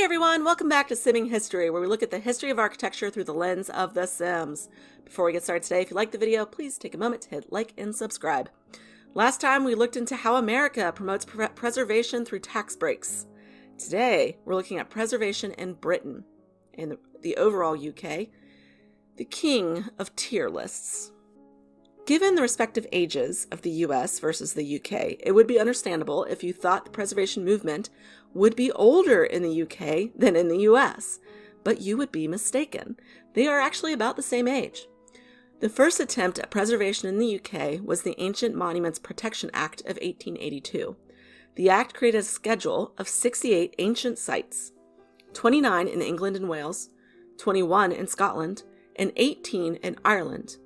everyone, welcome back to Simming History, where we look at the history of architecture through the lens of The Sims. Before we get started today, if you like the video, please take a moment to hit like and subscribe. Last time we looked into how America promotes preservation through tax breaks. Today, we're looking at preservation in Britain, in the overall UK, the king of tier lists. Given the respective ages of the US versus the UK, it would be understandable if you thought the preservation movement would be older in the UK than in the US, but you would be mistaken. They are actually about the same age. The first attempt at preservation in the UK was the Ancient Monuments Protection Act of 1882. The act created a schedule of 68 ancient sites, 29 in England and Wales, 21 in Scotland, and 18 in Ireland,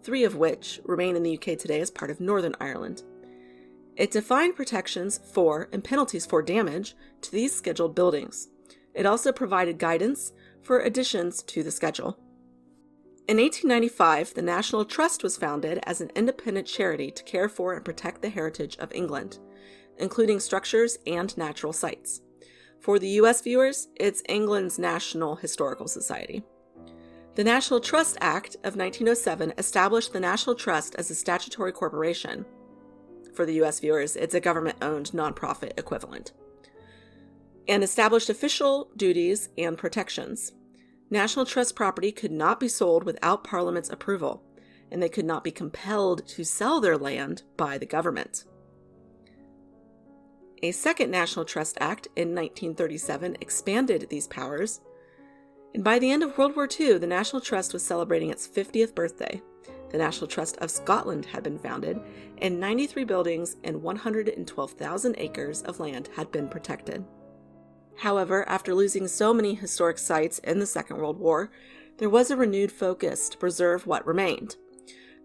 3 of which remain in the UK today as part of Northern Ireland. It defined protections for and penalties for damage to these scheduled buildings. It also provided guidance for additions to the schedule. In 1895, the National Trust was founded as an independent charity to care for and protect the heritage of England, including structures and natural sites. For the US viewers, it's England's National Historical Society. The National Trust Act of 1907 established the National Trust as a statutory corporation. For the US viewers, it's a government-owned nonprofit equivalent, and established official duties and protections. National Trust property could not be sold without Parliament's approval, and they could not be compelled to sell their land by the government. A second National Trust Act in 1937 expanded these powers, and by the end of World War II, the National Trust was celebrating its 50th birthday. The National Trust of Scotland had been founded, and 93 buildings and 112,000 acres of land had been protected. However, after losing so many historic sites in the Second World War, there was a renewed focus to preserve what remained.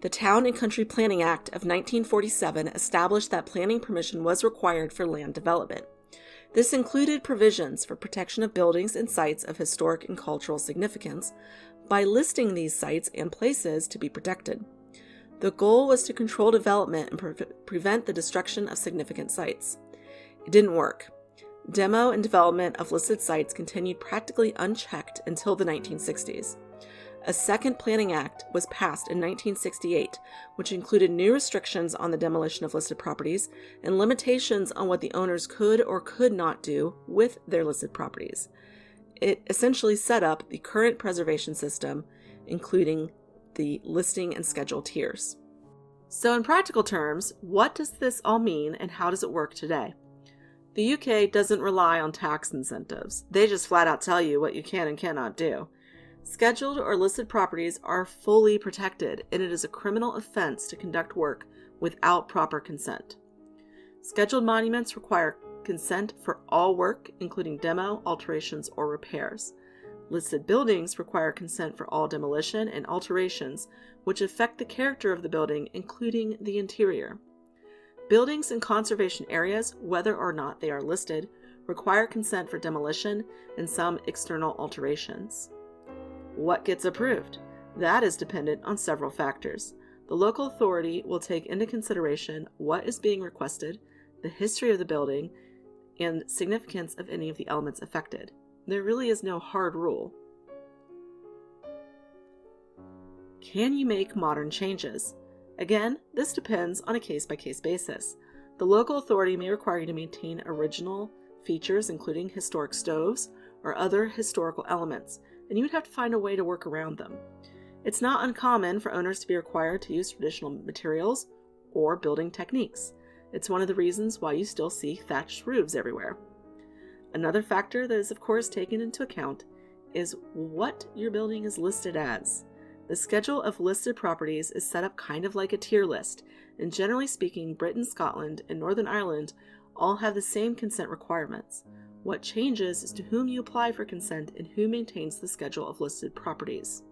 The Town and Country Planning Act of 1947 established that planning permission was required for land development. This included provisions for protection of buildings and sites of historic and cultural significance by listing these sites and places to be protected. The goal was to control development and prevent the destruction of significant sites. It didn't work. Demo and development of listed sites continued practically unchecked until the 1960s. A second Planning Act was passed in 1968, which included new restrictions on the demolition of listed properties and limitations on what the owners could or could not do with their listed properties. It essentially set up the current preservation system, including the listing and schedule tiers. So in practical terms, what does this all mean and how does it work today? The UK doesn't rely on tax incentives. They just flat out tell you what you can and cannot do. Scheduled or listed properties are fully protected, and it is a criminal offense to conduct work without proper consent. Scheduled monuments require consent for all work, including demo, alterations, or repairs. Listed buildings require consent for all demolition and alterations which affect the character of the building, including the interior. Buildings in conservation areas, whether or not they are listed, require consent for demolition and some external alterations. What gets approved? That is dependent on several factors. The local authority will take into consideration what is being requested, the history of the building, and significance of any of the elements affected. There really is no hard rule. Can you make modern changes? Again, this depends on a case-by-case basis. The local authority may require you to maintain original features, including historic stoves or other historical elements, and you would have to find a way to work around them. It's not uncommon for owners to be required to use traditional materials or building techniques. It's one of the reasons why you still see thatched roofs everywhere. Another factor that is of course taken into account is what your building is listed as. The schedule of listed properties is set up kind of like a tier list, and generally speaking, Britain, Scotland, and Northern Ireland all have the same consent requirements. What changes is to whom you apply for consent and who maintains the schedule of listed properties.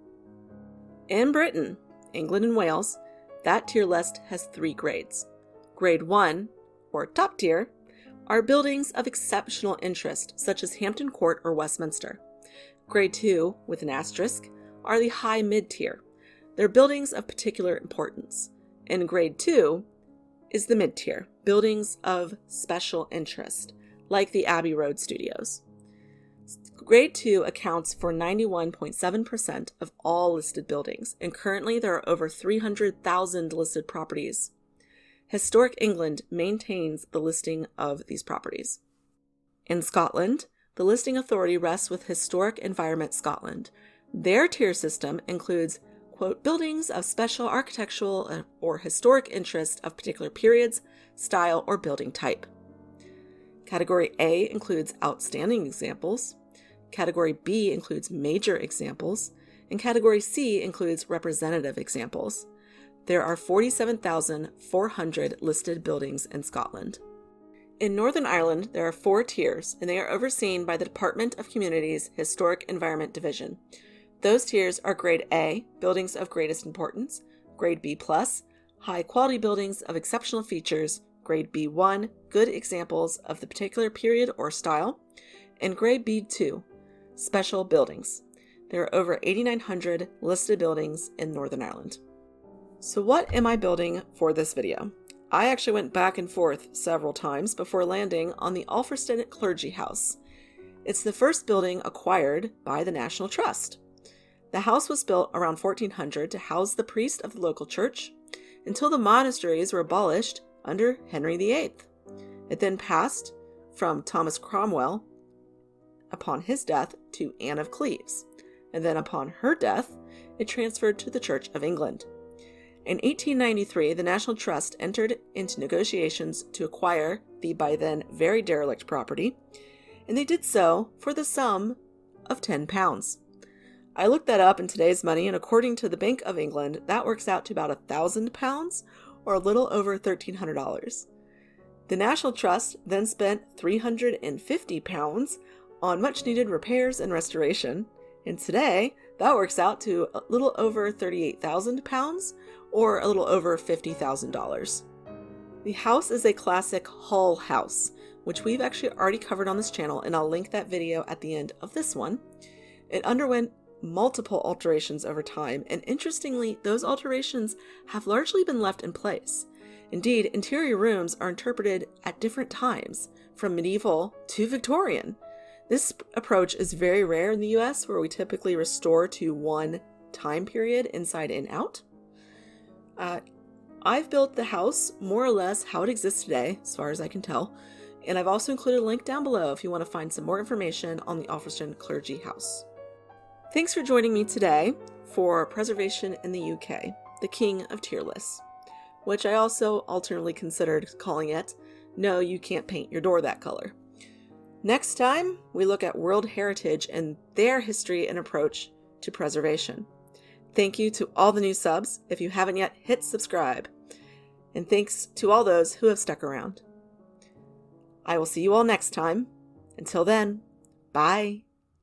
In Britain, England, and Wales, that tier list has 3 grades. Grade 1, or top tier, are buildings of exceptional interest, such as Hampton Court or Westminster. Grade 2, with an asterisk, are the high mid-tier. They're buildings of particular importance. And Grade 2 is the mid-tier, buildings of special interest, like the Abbey Road Studios. Grade 2 accounts for 91.7% of all listed buildings, and currently there are over 300,000 listed properties. Historic England maintains the listing of these properties. In Scotland, the listing authority rests with Historic Environment Scotland. Their tier system includes, quote, buildings of special architectural or historic interest of particular periods, style, or building type. Category A includes outstanding examples. Category B includes major examples. And Category C includes representative examples. There are 47,400 listed buildings in Scotland. In Northern Ireland, there are 4 tiers, and they are overseen by the Department of Communities Historic Environment Division. Those tiers are Grade A, buildings of greatest importance, Grade B+, high-quality buildings of exceptional features, Grade B1, good examples of the particular period or style, and Grade B2, special buildings. There are over 8,900 listed buildings in Northern Ireland. So what am I building for this video? I actually went back and forth several times before landing on the Alfriston Clergy House. It's the first building acquired by the National Trust. The house was built around 1400 to house the priest of the local church until the monasteries were abolished under Henry VIII. It then passed from Thomas Cromwell upon his death to Anne of Cleves, and then upon her death, it transferred to the Church of England. In 1893, the National Trust entered into negotiations to acquire the by then very derelict property, and they did so for the sum of £10. I looked that up in today's money, and according to the Bank of England, that works out to about £1,000, or a little over $1,300. The National Trust then spent £350 on much-needed repairs and restoration, and today that works out to a little over £38,000, or a little over $50,000. The house is a classic Hull house, which we've actually already covered on this channel, and I'll link that video at the end of this one. It underwent multiple alterations over time, and interestingly, those alterations have largely been left in place. Indeed, interior rooms are interpreted at different times, from medieval to Victorian. This approach is very rare in the US, where we typically restore to one time period inside and out. I've built the house more or less how it exists today, as far as I can tell, and I've also included a link down below if you want to find some more information on the Alfriston Clergy House. Thanks for joining me today for Preservation in the UK, the King of Tier Lists, which I also alternately considered calling it, No, You Can't Paint Your Door That Color. Next time, we look at World Heritage and their history and approach to preservation. Thank you to all the new subs. If you haven't yet, hit subscribe. And thanks to all those who have stuck around. I will see you all next time. Until then, bye.